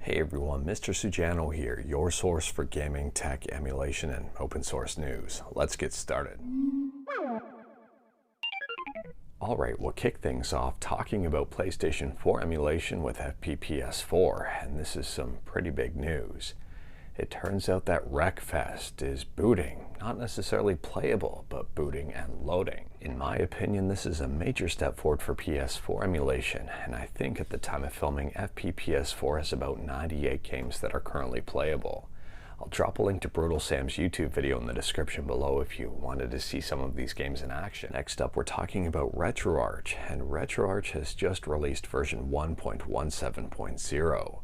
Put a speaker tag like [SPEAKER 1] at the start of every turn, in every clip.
[SPEAKER 1] Hey everyone, Mr. Sujano here, your source for gaming, tech, emulation, and open source news. Let's get started. Alright, we'll kick things off talking about PlayStation 4 emulation with PS4, and this is some pretty big news. It turns out that Wreckfest is booting, not necessarily playable, but booting and loading. In my opinion, this is a major step forward for PS4 emulation, and I think at the time of filming, PS4 has about 98 games that are currently playable. I'll drop a link to Brutal Sam's YouTube video in the description below if you wanted to see some of these games in action. Next up, we're talking about Retroarch, and Retroarch has just released version 1.17.0.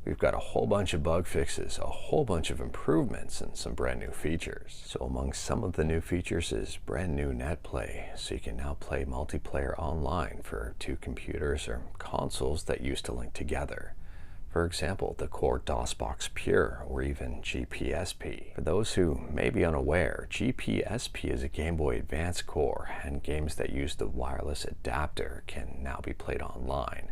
[SPEAKER 1] We've got a whole bunch of bug fixes, a whole bunch of improvements, and some brand new features. So among some of the new features is brand new netplay, so you can now play multiplayer online for two computers or consoles that used to link together. For example, the core DOSBox Pure, or even GPSP. For those who may be unaware, GPSP is a Game Boy Advance core, and games that use the wireless adapter can now be played online.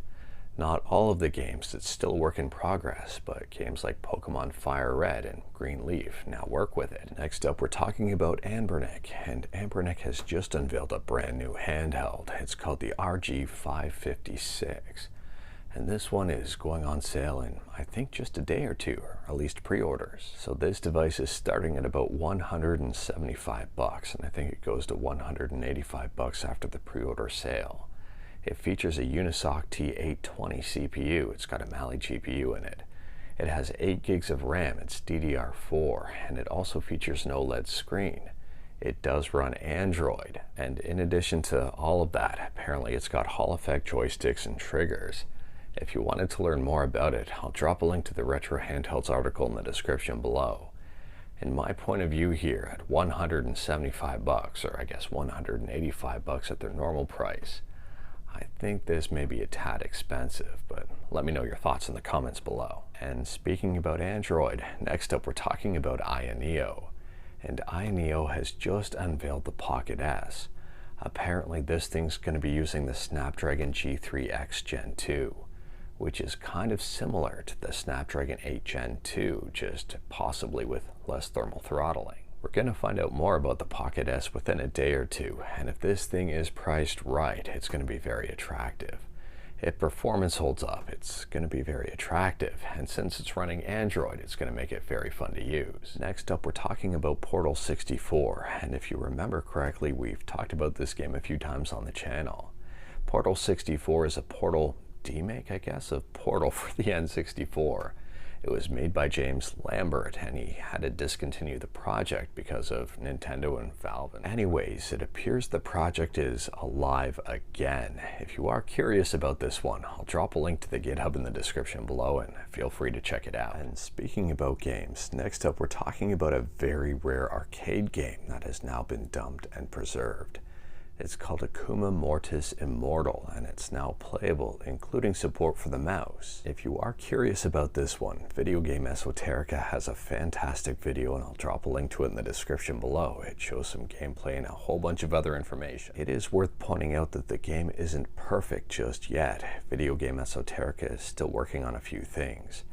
[SPEAKER 1] Not all of the games, it's still a work in progress, but games like Pokemon Fire Red and Green Leaf now work with it. Next up, we're talking about Anbernic, and Anbernic has just unveiled a brand new handheld. It's called the RG556, and this one is going on sale in, I think, just a day or two, or at least pre-orders. So this device is starting at about $175, and I think it goes to $185 after the pre-order sale. It features a Unisoc T820 CPU. It's got a Mali GPU in it. It has 8 gigs of RAM. It's DDR4, and it also features an OLED screen. It does run Android, and in addition to all of that, apparently it's got Hall effect joysticks and triggers. If you wanted to learn more about it, I'll drop a link to the Retro Handhelds article in the description below. In my point of view here, at $175, or I guess $185 at their normal price, I think this may be a tad expensive, but let me know your thoughts in the comments below. And speaking about Android, next up we're talking about Ayn, and Ayn has just unveiled the Pocket S. Apparently this thing's going to be using the Snapdragon G3X Gen 2, which is kind of similar to the Snapdragon 8 Gen 2, just possibly with less thermal throttling. We're going to find out more about the Pocket S within a day or two, and if this thing is priced right, it's going to be very attractive. If performance holds up, it's going to be very attractive, and since it's running Android, it's going to make it very fun to use. Next up, we're talking about Portal 64, and if you remember correctly, we've talked about this game a few times on the channel. Portal 64 is a Portal remake, I guess, of Portal for the N64. It was made by James Lambert, and he had to discontinue the project because of Nintendo and Valve. Anyways, it appears the project is alive again. If you are curious about this one, I'll drop a link to the GitHub in the description below, and feel free to check it out. And speaking about games, next up we're talking about a very rare arcade game that has now been dumped and preserved. It's called Akuma Mortis Immortal, and it's now playable, including support for the mouse. If you are curious about this one, Video Game Esoterica has a fantastic video, and I'll drop a link to it in the description below. It shows some gameplay and a whole bunch of other information. It is worth pointing out that the game isn't perfect just yet. Video Game Esoterica is still working on a few things.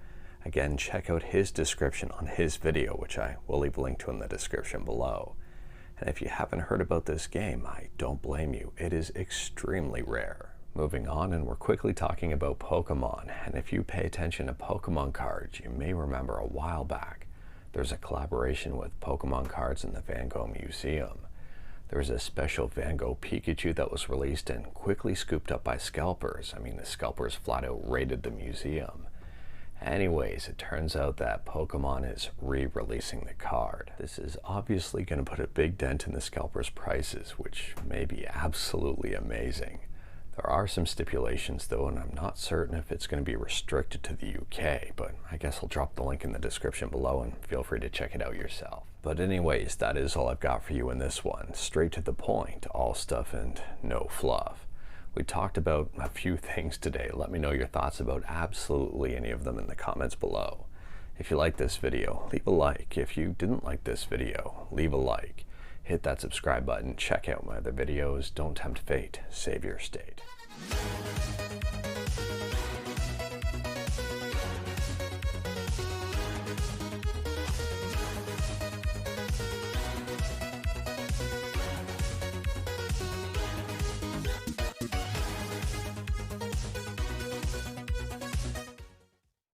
[SPEAKER 1] Again, check out his description on his video, which I will leave a link to in the description below. And if you haven't heard about this game, I don't blame you. It is extremely rare. Moving on, and we're quickly talking about Pokemon. And if you pay attention to Pokemon cards, you may remember a while back, there's a collaboration with Pokemon cards in the Van Gogh Museum. There was a special Van Gogh Pikachu that was released and quickly scooped up by scalpers. I mean, the scalpers flat out raided the museum. Anyways, it turns out that Pokemon is re-releasing the card. This is obviously going to put a big dent in the scalpers' prices, which may be absolutely amazing. There are some stipulations though, and I'm not certain if it's going to be restricted to the UK, but I guess I'll drop the link in the description below and feel free to check it out yourself. But anyways, that is all I've got for you in this one. Straight to the point, all stuff and no fluff. We talked about a few things today. Let me know your thoughts about absolutely any of them in the comments below. If you liked this video, leave a like. If you didn't like this video, leave a like. Hit that subscribe button, check out my other videos. Don't tempt fate, save your state.